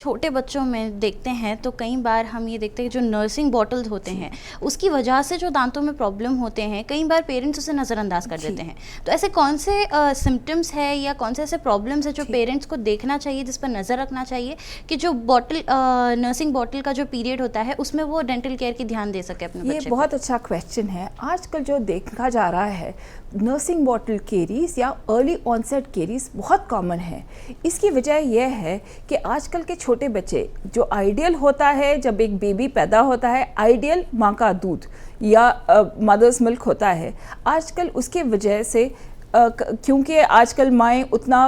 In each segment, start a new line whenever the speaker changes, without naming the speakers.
छोटे बच्चों में देखते हैं तो कई बार हम ये देखते हैं कि जो नर्सिंग बॉटल्स होते हैं उसकी वजह से जो दांतों में प्रॉब्लम होते हैं, कई बार पेरेंट्स उसे नज़रअंदाज कर देते हैं। तो ऐसे कौन से सिम्टम्स है या कौन से ऐसे प्रॉब्लम्स है जो पेरेंट्स को देखना चाहिए, जिस पर नज़र रखना चाहिए कि जो बॉटल नर्सिंग बॉटल का जो पीरियड होता है उसमें वो डेंटल केयर की ध्यान दे सके अपने बच्चे
ये बहुत अच्छा क्वेश्चन है। आजकल जो देखा जा रहा है नर्सिंग बॉटल केरीज या अर्ली ऑनसेट केरीज बहुत कॉमन है। इसकी वजह यह है कि आजकल के छोटे बच्चे, जो आइडियल होता है जब एक बेबी पैदा होता है, आइडियल माँ का दूध या मदर्स मिल्क होता है, आजकल उसके वजह से क्योंकि आजकल माएँ उतना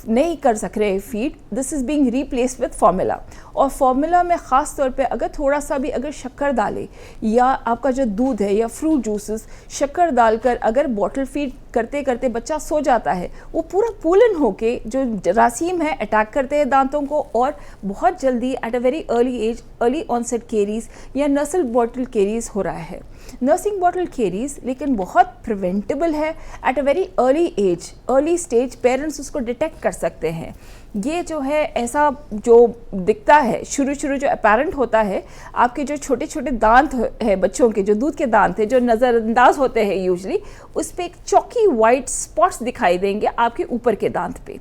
नहीं कर सक रहे feed, this is being replaced with formula. और फार्मूला में ख़ास तौर पे अगर थोड़ा सा भी अगर शक्कर डालें या आपका जो दूध है या फ्रूट जूसेस शक्कर डालकर अगर बॉटल फीड करते करते बच्चा सो जाता है, वो पूरा पूलन होके जो जरासीम है अटैक करते हैं दांतों को और बहुत जल्दी at a very early age early onset caries या नर्सिंग बॉटल केरीज हो रहा है। नर्सिंग बॉटल केरीज लेकिन बहुत प्रिवेंटेबल है at a very early age, early stage parents उसको डिटेक्ट कर सकते हैं। ये जो है ऐसा जो दिखता है शुरू जो अपेरेंट होता है, आपके जो छोटे छोटे दांत है बच्चों के, जो दूध के दांत है जो नज़रअंदाज होते हैं यूजली, उस पर एक चौकी वाइट स्पॉट्स दिखाई देंगे आपके ऊपर के दांत पे।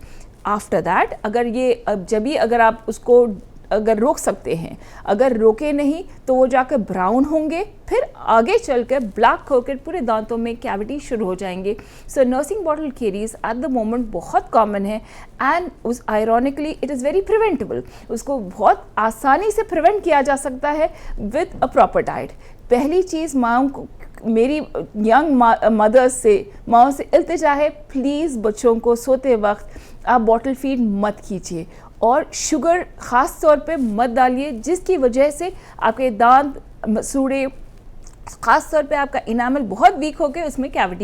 आफ्टर दैट अगर ये जब भी अगर आप उसको अगर रोक सकते हैं, अगर रोके नहीं तो वो जाकर ब्राउन होंगे, फिर आगे चलकर ब्लैक होकर पूरे दांतों में कैविटी शुरू हो जाएंगे। सो nursing bottle caries at the moment बहुत कॉमन है एंड उस ironically it is very preventable. उसको बहुत आसानी से प्रिवेंट किया जा सकता है विद अ प्रॉपर डाइट। पहली चीज़ माओ को, मेरी यंग माओ से इल्तिजा है, प्लीज़ बच्चों को सोते वक्त आप बॉटल फीड मत कीजिए और शुगर ख़ास तौर पे मत डालिए, जिसकी वजह से आपके दांत सूड़े, ख़ास तौर पे आपका इनामल बहुत वीक होकर उसमें कैविटीज़